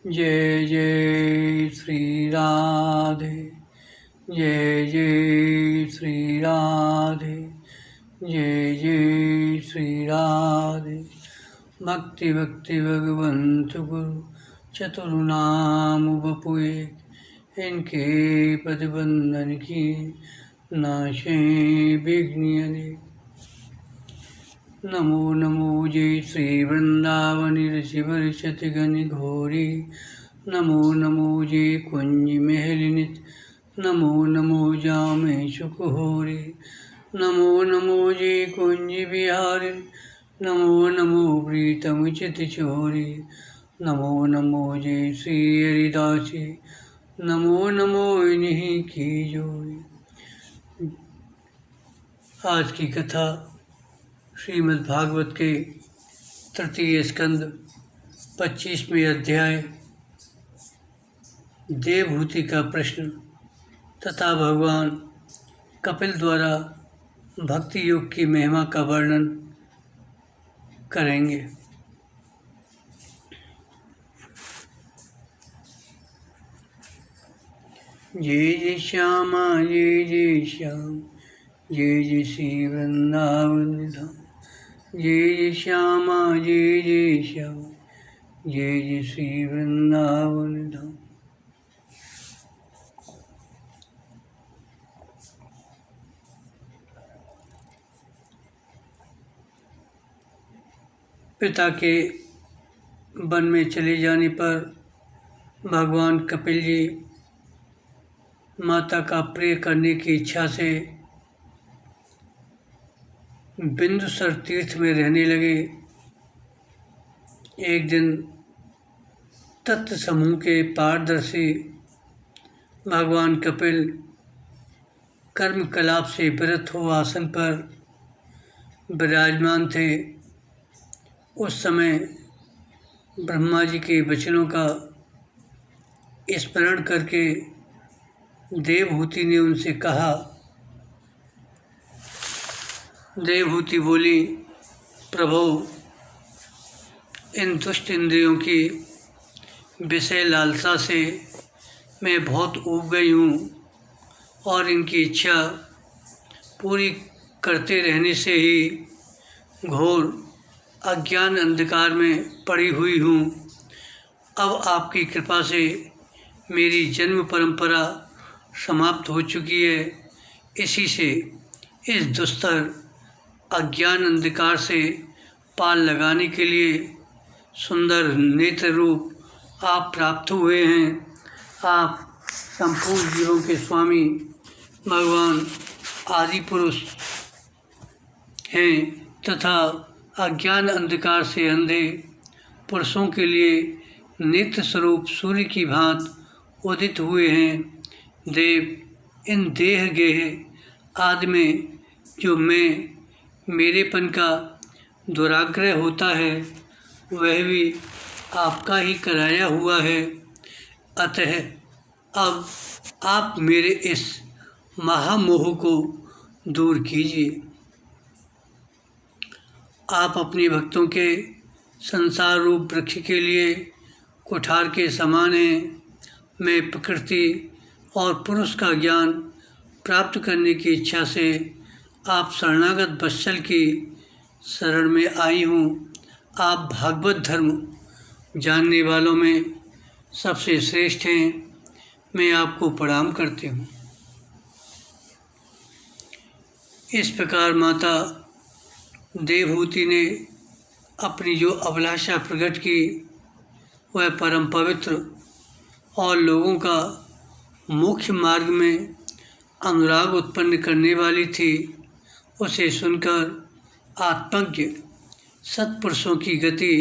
जय जय श्री राधे, जय जय श्री राधे, जय जय श्री राधे। भक्ति भक्ति भगवंतु गुरु चतुर्नाम बपुए, इनके प्रतिबंधन की नाशे विघ्न अनेक। नमो नमो जय श्री वृंदावन ऋषि वर्षति गण घोरी, नमो नमो जय कुंज महलिनित, नमो नमो जामे सुखहोरी, नमो नमो जय कुंज बिहारिन, नमो नमो प्रीतम चित चोरी, नमो नमो जय श्री हरिदासी, नमो नमो इन्हीं की जोड़ी। आज की कथा श्रीमद् भागवत के तृतीय स्कंद 25वें अध्याय देवहूति का प्रश्न तथा भगवान कपिल द्वारा भक्ति योग की महिमा का वर्णन करेंगे। जय जय श्यामा जय जय श्याम, जय जय श्री वृंदावन धाम, जय जय श्यामा जय जय श्याम, जय जय श्री वृंदावन धाम। पिता के वन में चले जाने पर भगवान कपिल जी माता का प्रिय करने की इच्छा से बिंदुसर तीर्थ में रहने लगे। एक दिन तत्व समूह के पारदर्शी भगवान कपिल कर्म कलाप से विरत हो आसन पर विराजमान थे। उस समय ब्रह्मा जी के वचनों का स्मरण करके देवहूति ने उनसे कहा। देवहूति बोली, प्रभु, इन दुष्ट इंद्रियों की विषय लालसा से मैं बहुत ऊब गई हूँ और इनकी इच्छा पूरी करते रहने से ही घोर अज्ञान अंधकार में पड़ी हुई हूँ। अब आपकी कृपा से मेरी जन्म परंपरा समाप्त हो चुकी है। इसी से इस दुस्तर अज्ञान अंधकार से पार लगाने के लिए सुंदर नेत्र रूप आप प्राप्त हुए हैं। आप संपूर्ण जीवों के स्वामी भगवान आदि पुरुष हैं तथा अज्ञान अंधकार से अंधे पुरुषों के लिए नित्य स्वरूप सूर्य की भांति उदित हुए हैं। देव, इन देह गेह आदि में जो मैं मेरेपन का दुराग्रह होता है वह भी आपका ही कराया हुआ है। अतः अब आप मेरे इस महामोह को दूर कीजिए। आप अपने भक्तों के संसार रूप वृक्ष के लिए कुठार के समान हैं। मैं प्रकृति और पुरुष का ज्ञान प्राप्त करने की इच्छा से आप शरणागत वत्सल की शरण में आई हूँ। आप भागवत धर्म जानने वालों में सबसे श्रेष्ठ हैं। मैं आपको प्रणाम करती हूँ। इस प्रकार माता देवहूति ने अपनी जो अभिलाषा प्रकट की वह परम पवित्र और लोगों का मुख्य मार्ग में अनुराग उत्पन्न करने वाली थी। उसे सुनकर आत्मज्ञ सत्पुरुषों की गति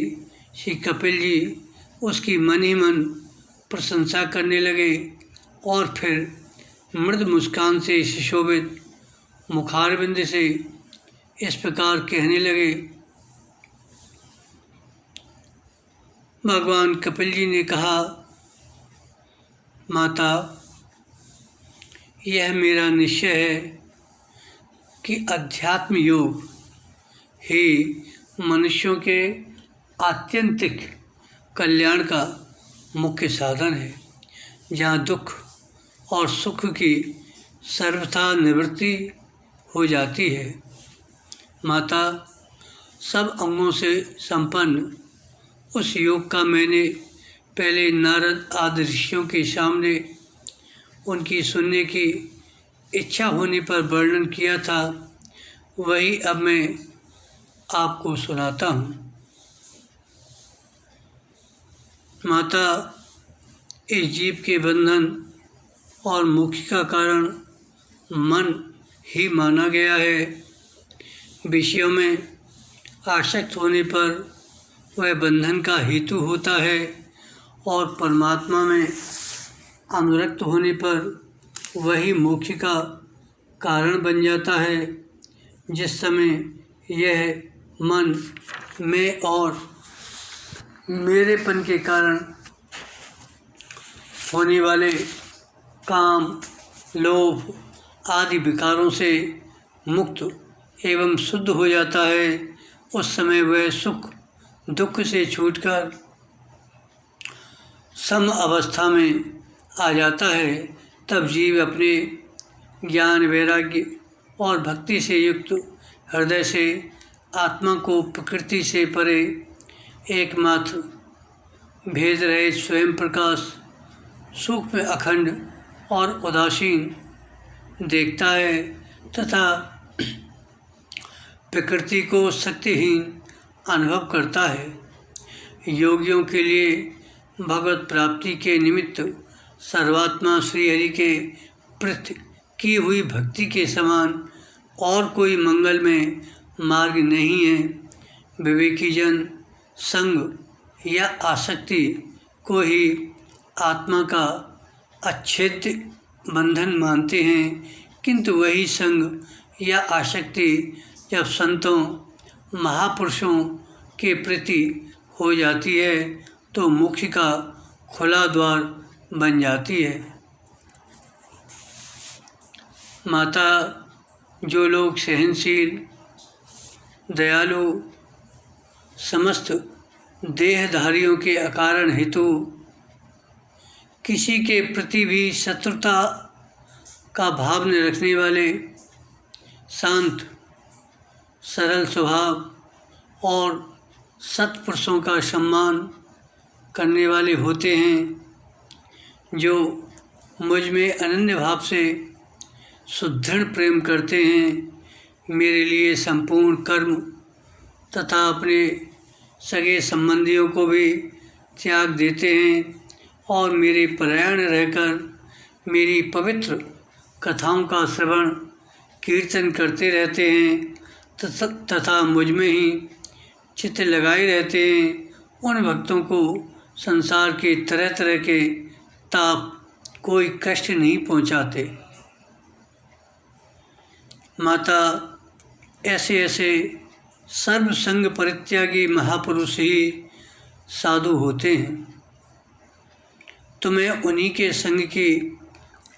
श्री कपिल जी उसकी मन ही मन प्रशंसा करने लगे और फिर मृद मुस्कान से सुशोभित मुखारविंद से इस प्रकार कहने लगे। भगवान कपिल जी ने कहा, माता, यह मेरा निश्चय है कि अध्यात्म योग ही मनुष्यों के आत्यंतिक कल्याण का मुख्य साधन है, जहाँ दुख और सुख की सर्वथा निवृत्ति हो जाती है। माता, सब अंगों से संपन्न उस योग का मैंने पहले नारद आदि ऋषियों के सामने उनकी सुनने की इच्छा होने पर वर्णन किया था, वही अब मैं आपको सुनाता हूँ। माता, इस जीव के बंधन और मुक्ति का कारण मन ही माना गया है। विषयों में आसक्त होने पर वह बंधन का हेतु होता है और परमात्मा में अनुरक्त होने पर वही मोक्ष का कारण बन जाता है। जिस समय यह मन में और मेरेपन के कारण होने वाले काम, लोभ आदि विकारों से मुक्त एवं शुद्ध हो जाता है, उस समय वह सुख दुख से छूटकर सम अवस्था में आ जाता है। तब जीव अपने ज्ञान, वैराग्य और भक्ति से युक्त हृदय से आत्मा को प्रकृति से परे एकमात्र भेद रहित स्वयं प्रकाश, सूक्ष्म, अखंड और उदासीन देखता है तथा प्रकृति को शक्तिहीन अनुभव करता है। योगियों के लिए भगवत प्राप्ति के निमित्त सर्वात्मा श्रीहरि के प्रति की हुई भक्ति के समान और कोई मंगलमय मार्ग नहीं है। विवेकी जन संग या आसक्ति को ही आत्मा का अच्छेद्य बंधन मानते हैं, किंतु वही संग या आसक्ति जब संतों, महापुरुषों के प्रति हो जाती है तो मोक्ष का खुला द्वार बन जाती है। माता, जो लोग सहनशील, दयालु, समस्त देहधारियों के अकारण हेतु किसी के प्रति भी शत्रुता का भाव न रखने वाले, शांत, सरल स्वभाव और सत्पुरुषों का सम्मान करने वाले होते हैं, जो मुझ में अनन्य भाव से सुदृढ़ प्रेम करते हैं, मेरे लिए संपूर्ण कर्म तथा अपने सगे संबंधियों को भी त्याग देते हैं और मेरे परायण रहकर मेरी पवित्र कथाओं का श्रवण कीर्तन करते रहते हैं तथा मुझ में ही चित्त लगाए रहते हैं। उन भक्तों को संसार के तरह तरह के ताप कोई कष्ट नहीं पहुंचाते। माता, ऐसे ऐसे सर्वसंग परित्यागी महापुरुष ही साधु होते हैं। तुम्हें उन्हीं के संग की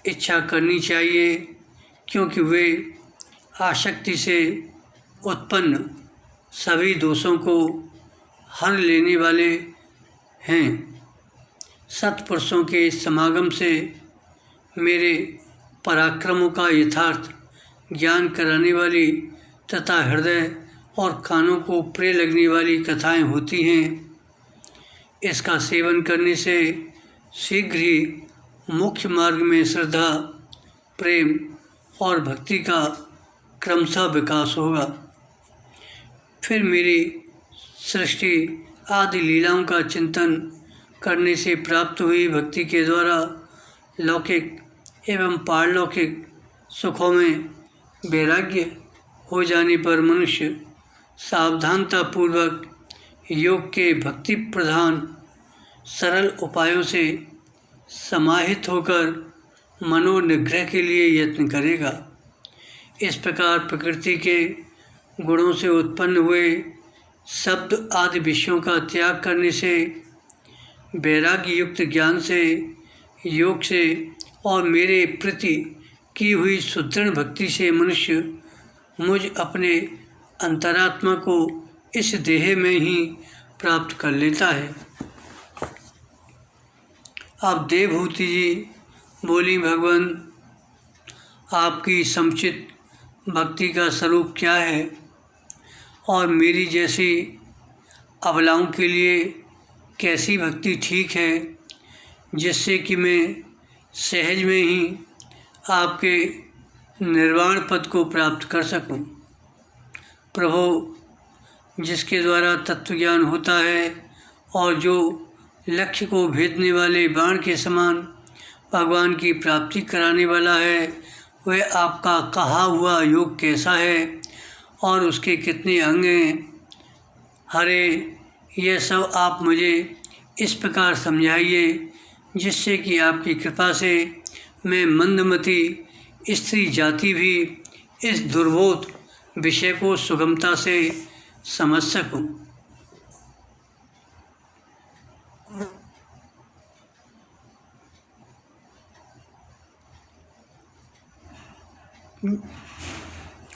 इच्छा करनी चाहिए, क्योंकि वे आसक्ति से उत्पन्न सभी दोषों को हर लेने वाले हैं। सत्पुरुषों के समागम से मेरे पराक्रमों का यथार्थ ज्ञान कराने वाली तथा हृदय और कानों को प्रिय लगने वाली कथाएं होती हैं। इसका सेवन करने से शीघ्र ही मुख्य मार्ग में श्रद्धा, प्रेम और भक्ति का क्रमशः विकास होगा। फिर मेरी सृष्टि आदि लीलाओं का चिंतन करने से प्राप्त हुई भक्ति के द्वारा लौकिक एवं पारलौकिक सुखों में वैराग्य हो जाने पर मनुष्य सावधानतापूर्वक योग के भक्ति प्रधान सरल उपायों से समाहित होकर मनोनिग्रह के लिए यत्न करेगा। इस प्रकार प्रकृति के गुणों से उत्पन्न हुए शब्द आदि विषयों का त्याग करने से, वैराग्य युक्त ज्ञान से, योग से और मेरे प्रति की हुई सुदृढ़ भक्ति से मनुष्य मुझ अपने अंतरात्मा को इस देह में ही प्राप्त कर लेता है। अब देवहूति जी बोली, भगवान आपकी समुचित भक्ति का स्वरूप क्या है और मेरी जैसी अबलाओं के लिए कैसी भक्ति ठीक है जिससे कि मैं सहज में ही आपके निर्वाण पद को प्राप्त कर सकूं। प्रभु, जिसके द्वारा तत्वज्ञान होता है और जो लक्ष्य को भेदने वाले बाण के समान भगवान की प्राप्ति कराने वाला है, वह आपका कहा हुआ योग कैसा है और उसके कितने अंग हैं? हरे, यह सब आप मुझे इस प्रकार समझाइए जिससे कि आपकी कृपा से मैं मंदमती स्त्री जाति भी इस दुर्बोध विषय को सुगमता से समझ सकूं।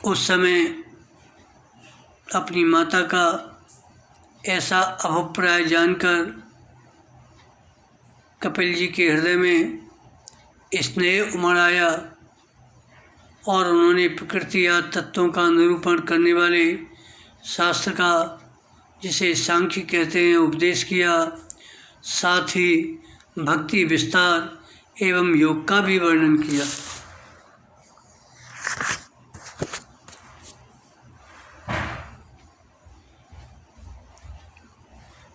उस समय अपनी माता का ऐसा अभिप्राय जानकर कपिल जी के हृदय में स्नेह उमड़ आया और उन्होंने प्रकृति या तत्वों का निरूपण करने वाले शास्त्र का, जिसे सांख्य कहते हैं, उपदेश किया। साथ ही भक्ति विस्तार एवं योग का भी वर्णन किया।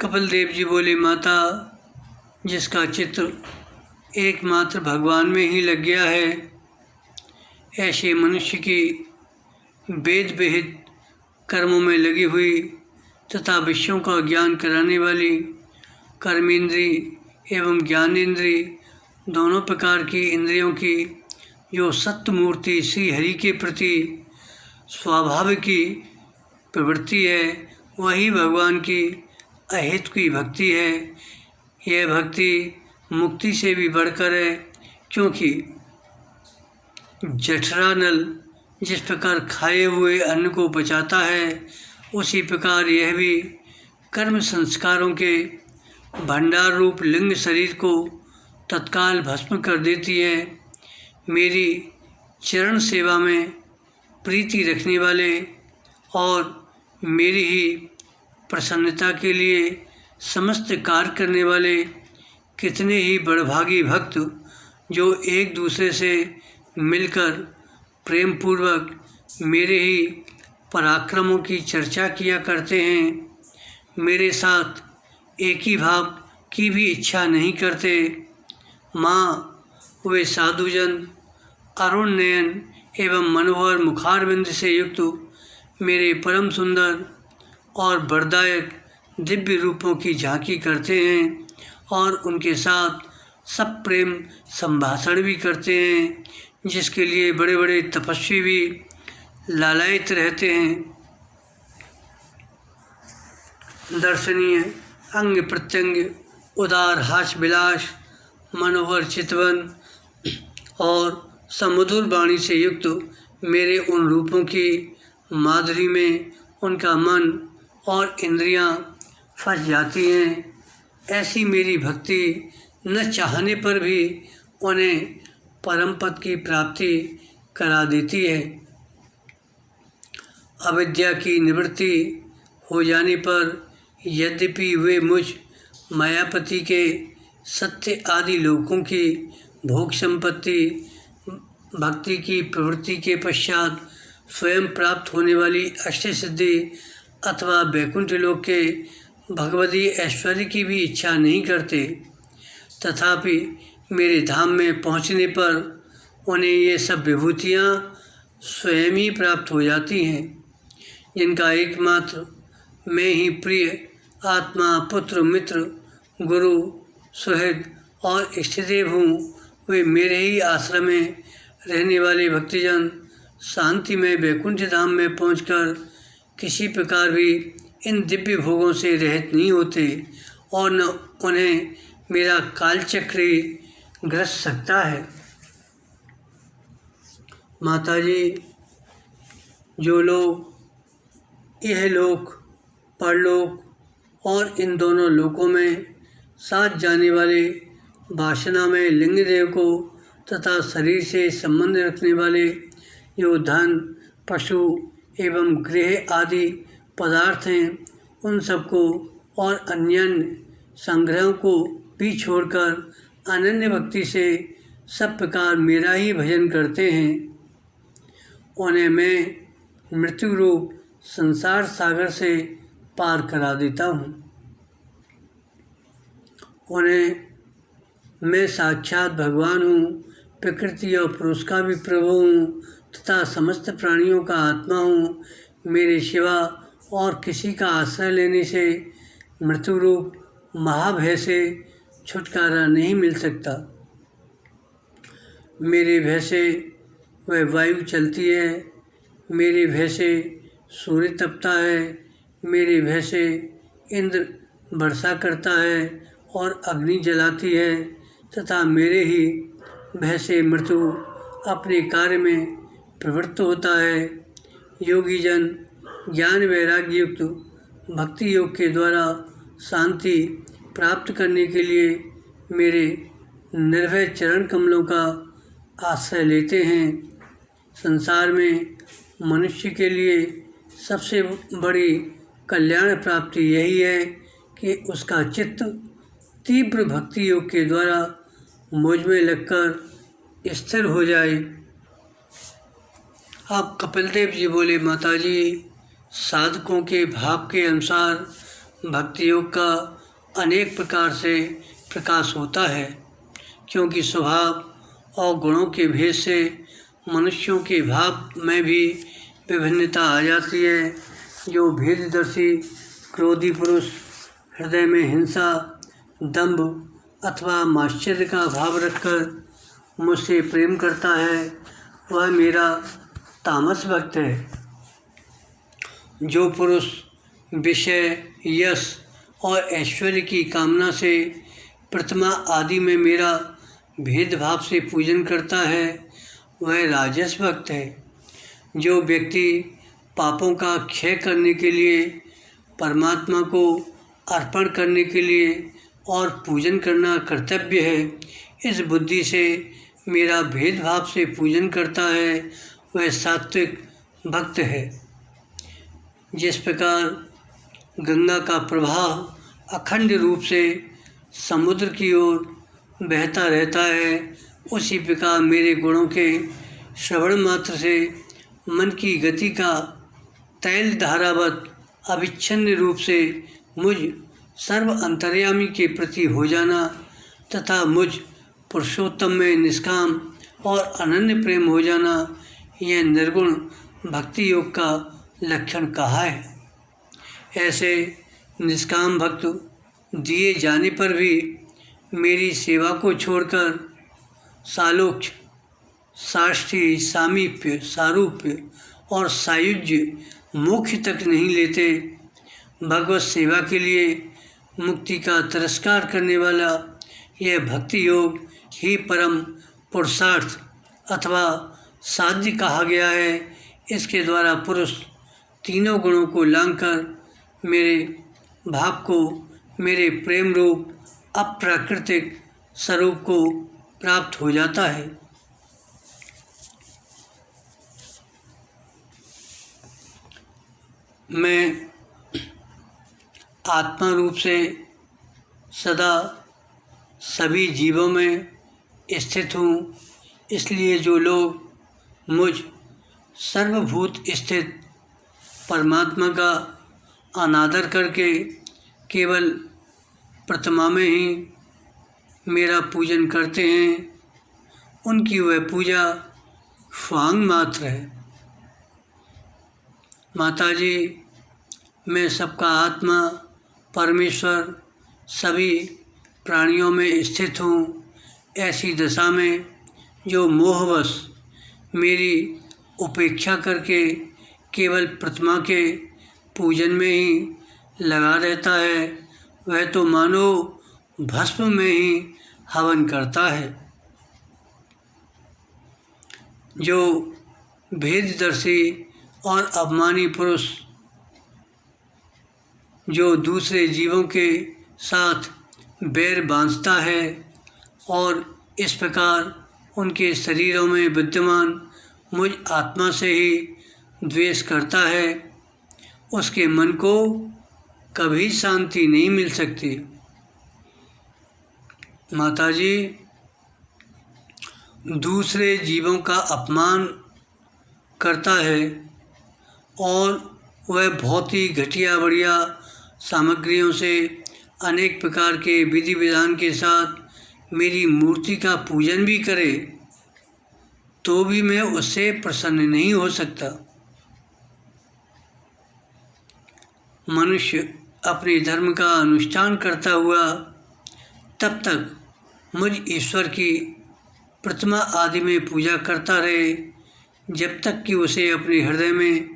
कपिल देव जी बोले, माता, जिसका चित्र एकमात्र भगवान में ही लग गया है, ऐसे मनुष्य की वेद विहित कर्मों में लगी हुई तथा विषयों का ज्ञान कराने वाली कर्मेंद्री एवं ज्ञानेंद्री दोनों प्रकार की इंद्रियों की जो सत्य मूर्ति श्री हरि के प्रति स्वाभाविक की प्रवृत्ति है, वही भगवान की अहेतु की भक्ति है। यह भक्ति मुक्ति से भी बढ़कर है, क्योंकि जठरा नल जिस प्रकार खाए हुए अन्न को पचाता है, उसी प्रकार यह भी कर्म संस्कारों के भंडार रूप लिंग शरीर को तत्काल भस्म कर देती है। मेरी चरण सेवा में प्रीति रखने वाले और मेरी ही प्रसन्नता के लिए समस्त कार्य करने वाले कितने ही बड़भागी भक्त जो एक दूसरे से मिलकर प्रेम पूर्वक मेरे ही पराक्रमों की चर्चा किया करते हैं, मेरे साथ एक ही भाव की भी इच्छा नहीं करते। माँ, वे साधुजन अरुण नयन एवं मनोहर मुखारविंद से युक्त मेरे परम सुंदर और वरदायक दिव्य रूपों की झांकी करते हैं और उनके साथ सब प्रेम संभाषण भी करते हैं, जिसके लिए बड़े बड़े तपस्वी भी लालायित रहते हैं। दर्शनीय अंग प्रत्यंग, उदार हास्य विलास, मनोहर चितवन और समुद्र वाणी से युक्त मेरे उन रूपों की माधुरी में उनका मन और इंद्रियां फंस जाती हैं। ऐसी मेरी भक्ति न चाहने पर भी उन्हें परम पद की प्राप्ति करा देती है। अविद्या की निवृत्ति हो जाने पर यद्यपि वे मुझ मायापति के सत्य आदि लोकों की भोग संपत्ति भक्ति की प्रवृत्ति के पश्चात स्वयं प्राप्त होने वाली अष्ट सिद्धि अथवा वैकुंठ लोक के भगवती ऐश्वर्य की भी इच्छा नहीं करते, तथापि मेरे धाम में पहुँचने पर उन्हें ये सब विभूतियाँ स्वयं ही प्राप्त हो जाती हैं, जिनका एकमात्र मैं ही प्रिय आत्मा, पुत्र, मित्र, गुरु, सुहृद और इष्टदेव हूँ। वे मेरे ही आश्रम में रहने वाले भक्तजन शांतिमय वैकुंठ धाम में पहुंचकर किसी प्रकार भी इन दिव्य भोगों से रहित नहीं होते और न उन्हें मेरा कालचक्र ही ग्रस सकता है। माताजी, जो लोग यह लोक, परलोक और इन दोनों लोकों में साथ जाने वाले वासना में लिंग देव को तथा शरीर से संबंध रखने वाले जो धन, पशु एवं गृह आदि पदार्थ हैं, उन सबको और अन्य संग्रहों को भी छोड़कर अनन्य भक्ति से सब प्रकार मेरा ही भजन करते हैं, उन्हें मैं मृत्यु रूप संसार सागर से पार करा देता हूँ। उन्हें मैं साक्षात भगवान हूँ, प्रकृति और पुरुष का भी प्रभु हूँ तथा समस्त प्राणियों का आत्मा हूँ। मेरे सिवा और किसी का आश्रय लेने से मृत्यु रूप महाभय से छुटकारा नहीं मिल सकता। मेरे भय से वह वायु चलती है, मेरे भय से सूर्य तपता है, मेरे भय से इंद्र वर्षा करता है और अग्नि जलाती है तथा मेरे ही भय से मृत्यु अपने कार्य में प्रवृत्त होता है। योगी जन ज्ञान वैराग्य युक्त भक्ति योग के द्वारा शांति प्राप्त करने के लिए मेरे निर्भय चरण कमलों का आश्रय लेते हैं। संसार में मनुष्य के लिए सबसे बड़ी कल्याण प्राप्ति यही है कि उसका चित्त तीव्र भक्ति योग के द्वारा मुझ में लगकर स्थिर हो जाए। अब कपिल देव जी बोले, माताजी, साधकों के भाव के अनुसार भक्ति योग का अनेक प्रकार से प्रकाश होता है, क्योंकि स्वभाव और गुणों के भेद से मनुष्यों के भाव में भी विभिन्नता आ जाती है। जो भेददर्शी क्रोधी पुरुष हृदय में हिंसा, दंभ अथवा माश्चर्य का भाव रखकर मुझसे प्रेम करता है, वह मेरा तामस भक्त है। जो पुरुष विषय, यश और ऐश्वर्य की कामना से प्रतिमा आदि में मेरा भेदभाव से पूजन करता है, वह राजस भक्त है। जो व्यक्ति पापों का क्षय करने के लिए, परमात्मा को अर्पण करने के लिए और पूजन करना कर्तव्य है, इस बुद्धि से मेरा भेदभाव से पूजन करता है, वह सात्विक भक्त है। जिस प्रकार गंगा का प्रवाह अखंड रूप से समुद्र की ओर बहता रहता है, उसी प्रकार मेरे गुणों के श्रवण मात्र से मन की गति का तैल धारावत अविच्छिन्न रूप से मुझ सर्व अंतर्यामी के प्रति हो जाना तथा मुझ पुरुषोत्तम में निष्काम और अनन्य प्रेम हो जाना, यह निर्गुण भक्ति योग का लक्षण कहा है। ऐसे निष्काम भक्त दिए जाने पर भी मेरी सेवा को छोड़कर सालोक्ष, साष्टी, सामीप्य, सारूप्य और सायुज्य मोक्ष तक नहीं लेते। भगवत सेवा के लिए मुक्ति का तिरस्कार करने वाला यह भक्ति योग ही परम पुरुषार्थ अथवा साध्य कहा गया है। इसके द्वारा पुरुष तीनों गुणों को लांघकर मेरे भाव को, मेरे प्रेम रूप अप्राकृतिक स्वरूप को प्राप्त हो जाता है। मैं आत्मा रूप से सदा सभी जीवों में स्थित हूँ, इसलिए जो लोग मुझ सर्वभूत स्थित परमात्मा का अनादर करके केवल प्रतिमा में ही मेरा पूजन करते हैं, उनकी वह पूजा स्वांग मात्र है। माताजी, मैं सबका आत्मा परमेश्वर सभी प्राणियों में स्थित हूँ। ऐसी दशा में जो मोहवश मेरी उपेक्षा करके केवल प्रतिमा के पूजन में ही लगा रहता है, वह तो मानो भस्म में ही हवन करता है। जो भेददर्शी और अभिमानी पुरुष जो दूसरे जीवों के साथ बैर बांधता है, और इस प्रकार उनके शरीरों में विद्यमान मुझ आत्मा से ही द्वेष करता है, उसके मन को कभी शांति नहीं मिल सकती। माताजी, दूसरे जीवों का अपमान करता है और वह बहुत ही घटिया बढ़िया सामग्रियों से अनेक प्रकार के विधि विधान के साथ मेरी मूर्ति का पूजन भी करे, तो भी मैं उससे प्रसन्न नहीं हो सकता। मनुष्य अपने धर्म का अनुष्ठान करता हुआ तब तक मुझ ईश्वर की प्रतिमा आदि में पूजा करता रहे, जब तक कि उसे अपने हृदय में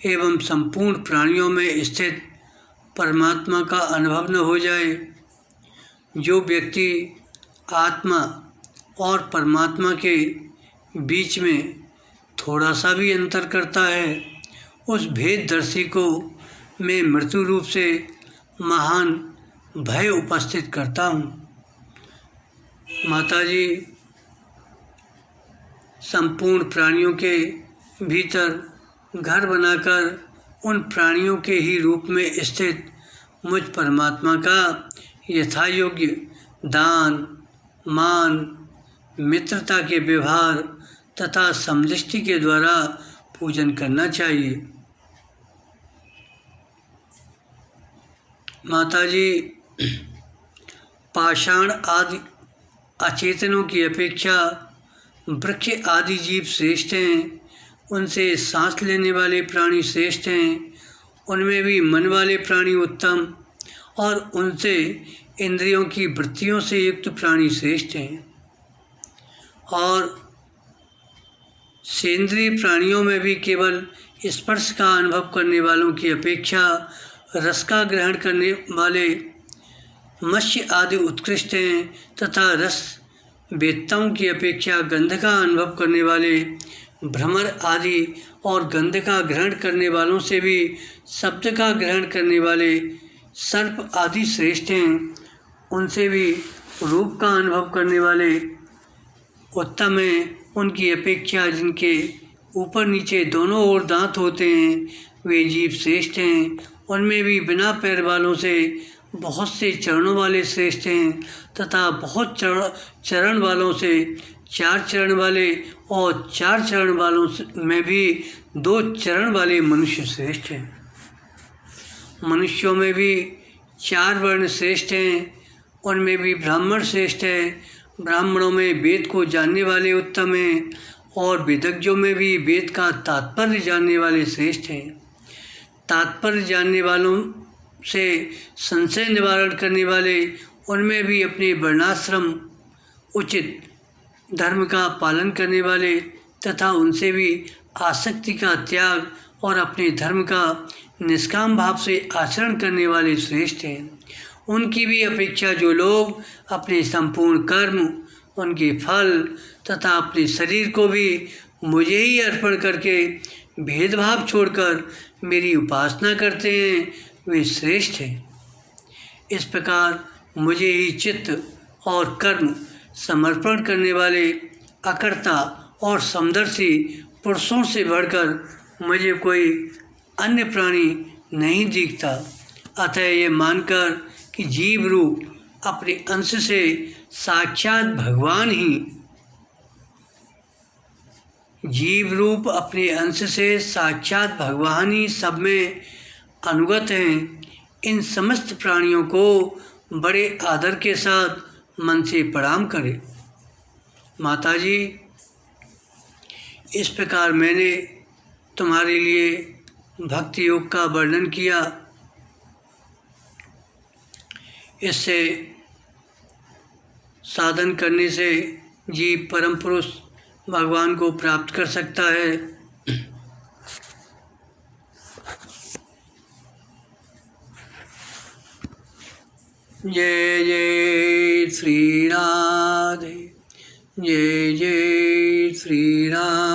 एवं संपूर्ण प्राणियों में स्थित परमात्मा का अनुभव न हो जाए। जो व्यक्ति आत्मा और परमात्मा के बीच में थोड़ा सा भी अंतर करता है, उस भेददर्शी को मैं मृत्यु रूप से महान भय उपस्थित करता हूँ। माताजी, संपूर्ण प्राणियों के भीतर घर बनाकर उन प्राणियों के ही रूप में स्थित मुझ परमात्मा का यथायोग्य दान, मान, मित्रता के व्यवहार तथा समदृष्टि के द्वारा पूजन करना चाहिए। माताजी, पाषाण आदि अचेतनों की अपेक्षा वृक्ष आदि जीव श्रेष्ठ हैं, उनसे सांस लेने वाले प्राणी श्रेष्ठ हैं, उनमें भी मन वाले प्राणी उत्तम और उनसे इंद्रियों की वृत्तियों से युक्त प्राणी श्रेष्ठ हैं। और सेंद्रीय प्राणियों में भी केवल स्पर्श का अनुभव करने वालों की अपेक्षा रस का ग्रहण करने वाले मत्स्य आदि उत्कृष्ट हैं तथा रस वेत्ताओं की अपेक्षा गंध का अनुभव करने वाले भ्रमर आदि और गंध का ग्रहण करने वालों से भी शब्द का ग्रहण करने वाले सर्प आदि श्रेष्ठ हैं, उनसे भी रूप का अनुभव करने वाले उत्तम हैं। उनकी अपेक्षा जिनके ऊपर नीचे दोनों ओर दांत होते हैं वे जीव श्रेष्ठ हैं, उनमें भी बिना पैर वालों से बहुत से चरणों वाले श्रेष्ठ हैं तथा बहुत चरण वालों से 4 चरण वाले और 4 चरण वालों में भी 2 चरण वाले मनुष्य श्रेष्ठ हैं। मनुष्यों में भी 4 वर्ण श्रेष्ठ हैं, उनमें भी ब्राह्मण श्रेष्ठ है। ब्राह्मणों में वेद को जानने वाले उत्तम हैं और वेदज्ञों में भी वेद का तात्पर्य जानने वाले श्रेष्ठ हैं। तात्पर्य जानने वालों से संशय निवारण करने वाले, उनमें भी अपने वर्णाश्रम उचित धर्म का पालन करने वाले तथा उनसे भी आसक्ति का त्याग और अपने धर्म का निष्काम भाव से आचरण करने वाले श्रेष्ठ हैं। उनकी भी अपेक्षा जो लोग अपने संपूर्ण कर्म, उनके फल तथा अपने शरीर को भी मुझे ही अर्पण करके भेदभाव छोड़कर मेरी उपासना करते हैं, वे श्रेष्ठ हैं। इस प्रकार मुझे ही चित्त और कर्म समर्पण करने वाले अकर्ता और समदर्शी पुरुषों से बढ़कर मुझे कोई अन्य प्राणी नहीं दिखता। अतः ये मानकर कि जीव रूप अपने अंश से साक्षात भगवान ही सब में अनुगत हैं, इन समस्त प्राणियों को बड़े आदर के साथ मन से प्रणाम करें। माताजी, इस प्रकार मैंने तुम्हारे लिए भक्ति योग का वर्णन किया। इससे साधन करने से जीव परम पुरुष भगवान को प्राप्त कर सकता है। जय जय श्री राधे, जय जय श्री राधे।